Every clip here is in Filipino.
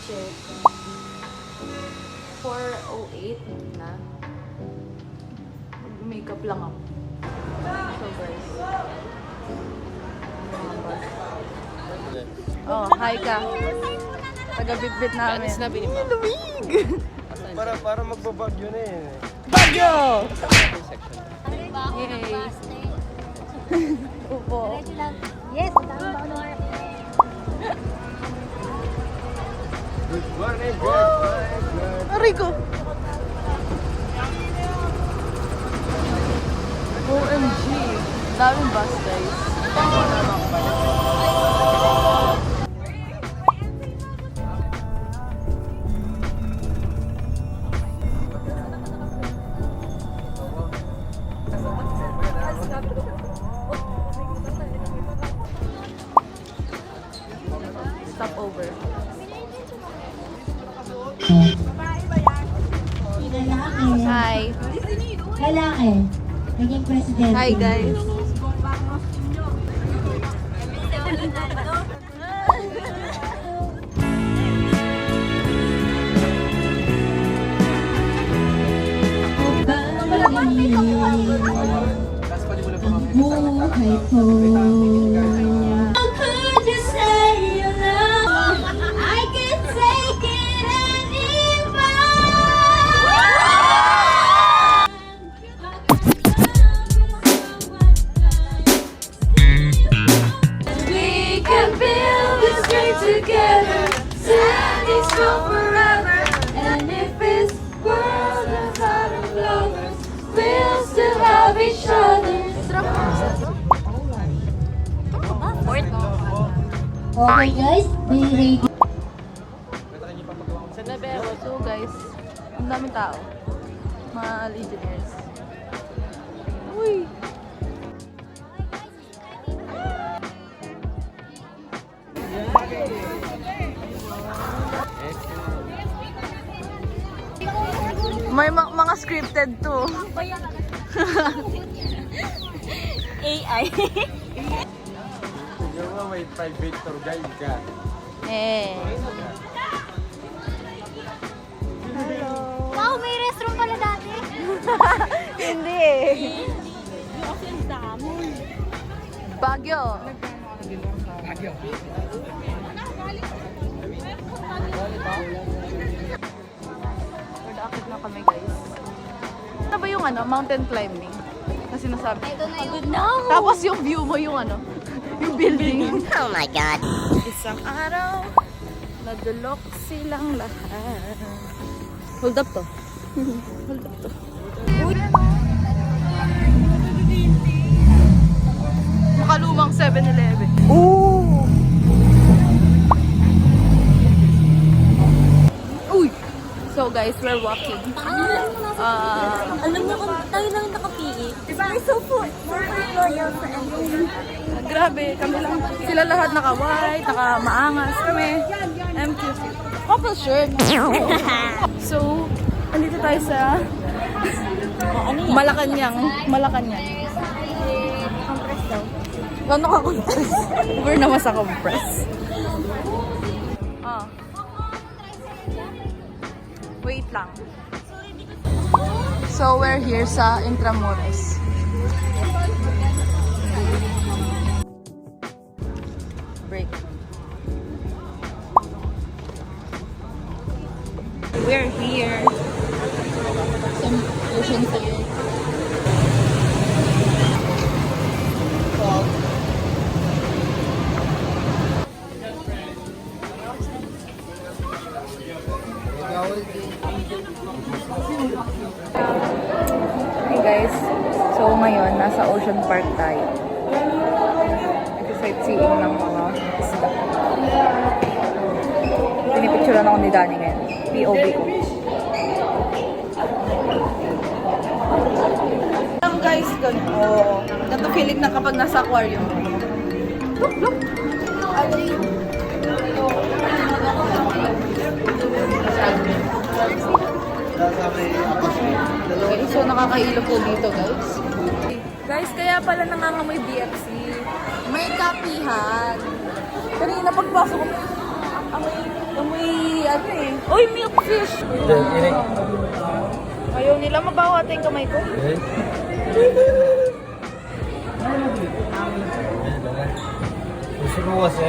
check. 4:08 na. Mag-makeup lang ako. So guys. Oh, hi ka. Taga-bit-bit namin. Lumig! Para magbabagyo na eh. Bagyo! Yay! Upo. Yes, Good morning, good morning. Aray ko! OMG! Daming bus, guys. Stop over. Hi! Lalaki. Naging presidente. Hi, guys! Buhay ko. How could you say you love? I can't take it anymore. We can build this dream together, standing strong forever. And if this world is out of lovers, we'll still have each other. Okay guys, be ready. Sa Labero. So guys, ang daming tao. Mga legionnaires. Uy! May mga scripted to. AI. Siguro nga may private tour guide ka. Eh. Wow, may restroom pala dati. Hindi eh. Kasi ang dami. Bagyo. Nag-akit na kami guys. Ano ba yung mountain climbing? Na sinasabi. Ito na yung... No! Tapos yung view mo yung yung building. Oh my God. Isang araw, nadulok silang lahat. Hold up to. Hold up to. Makalumang 7-Eleven. Ooh! Uy! So guys, we're walking. Alam mo kung tayo lang naka-PE. We're so loyal sa everyone. Grabe, kami lang. Sila lahat naka-white, naka-maangas. Kami, MQC. Couple shirt. So, andito tayo sa Malacanang. Malacanang. Compress daw. Ano ka compress? We're naman sa compress. Ah. Wait lang. So, we're here sa Intramuros. Break. We're here. Some ocean view. Hey guys, so ngayon nasa Ocean Park tayo. Nag-sightseeing ng mga isda. Pinipicturean ako ni Danny ngayon. POV ko. Guys, ganito. Ganito feeling na kapag nasa aquarium. Look, look. Okay, so nakakailo po dito, guys. Guys, kaya pala nangangamoy BFC. May kapihan. Kanina pagpasok ko, amoy Amoy, ano eh. Uy, milkfish! Ayaw nila mabawa ata yung kamay ko. Gusto ko kasi.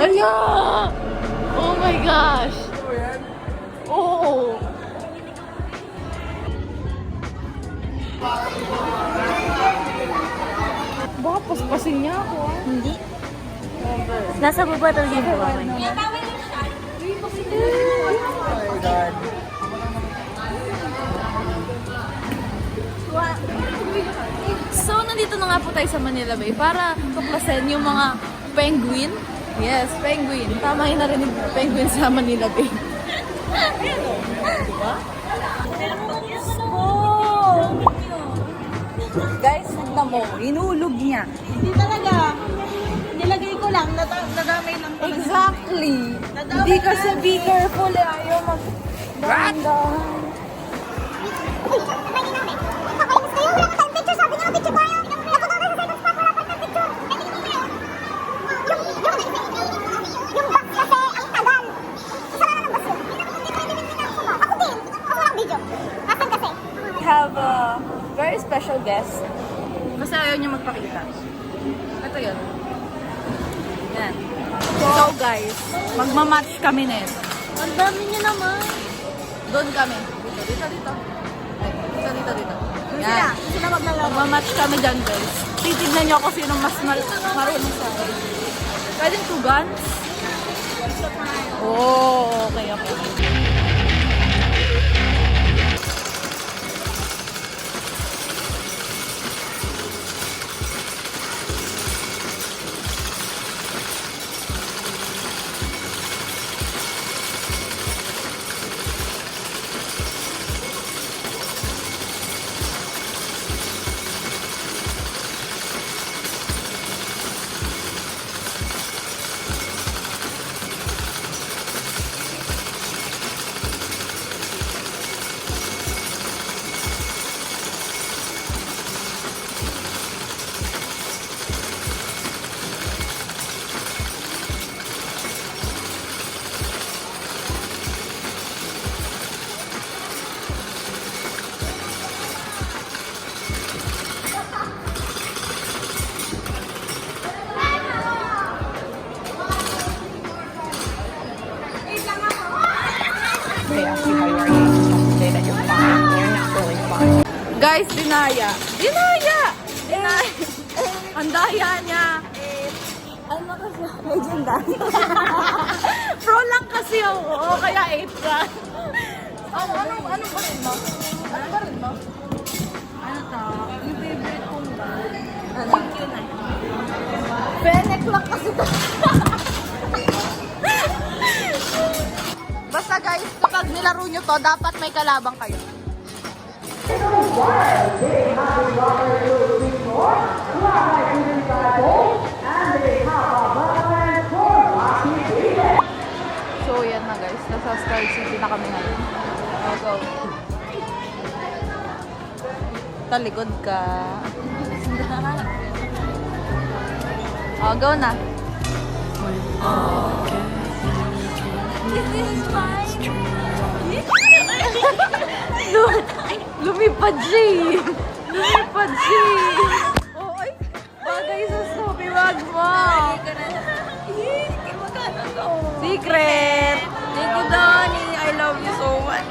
Ala! Oh my gosh! Oo! Baka paspasin niya ako ah. Hindi. Nasa baba talaga yung buwan. So, nandito na nga po tayo sa Manila Bay para tuklasin yung mga penguin. Yes, penguin. Tama yung narinig penguin sa Manila Bay. Diba? Oh! Guys, tignan mo. Inulog niya. Hindi talaga. Nilagay ko lang, nadamay lang talaga. Exactly. Hindi kasi be careful eh. Ayaw mag... Dahan-dahan. We have a very special guest. Kasi ayaw niya magpakita. Ito yun. Yan. So guys, magmamatch kami nito. Ang dami niya naman. Doon kami. Dito. Dito. Yan. Sila maglalaro. Magmamatch kami dyan guys. Titignan niyo ako sino mas marunong sa akin. Pwedeng 2 guns? Oh, okay. They ask you how you are, you just have to say that you're fine. You're not really fine. Guys, dinaya! Ang daya niya! Ano kasi? Legendary. Pro lang kasi ako, kaya 8 ka. Anong ba rin mo? Ano to? Yung favorite kong ba? Ano? Fennec lang kasi to. Basta guys, kapag nilaro nyo to, dapat may kalabang kayo. So yan na guys, nasa Star City na kami ngayon. Go. Talikod ka. Oh, go na. Lumipad siya eh. Oh, ay. Bagay sa Sophie, wag mo. Secret. Thank you, Donnie. I love you so much.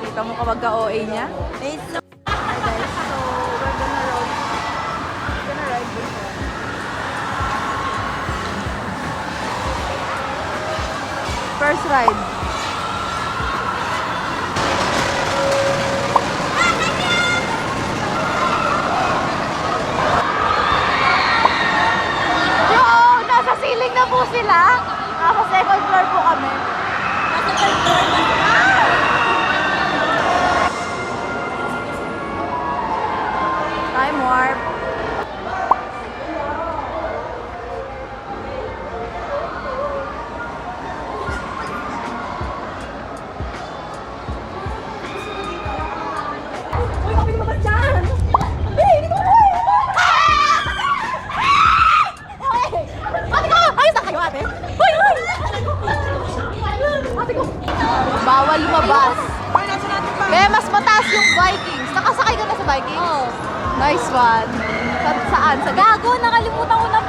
Kita mo kapag ka-OA niya? It's so Hi guys, so we're gonna ride this one. First ride. Yo, nasa ceiling na po sila. Nasa second floor po kami. Nasa third floor na sila. Time warp. yung Vikings. Nakasakay ka na sa Vikings? Oo. Nice one. Saan? Sa Gago, nakalimutan ko na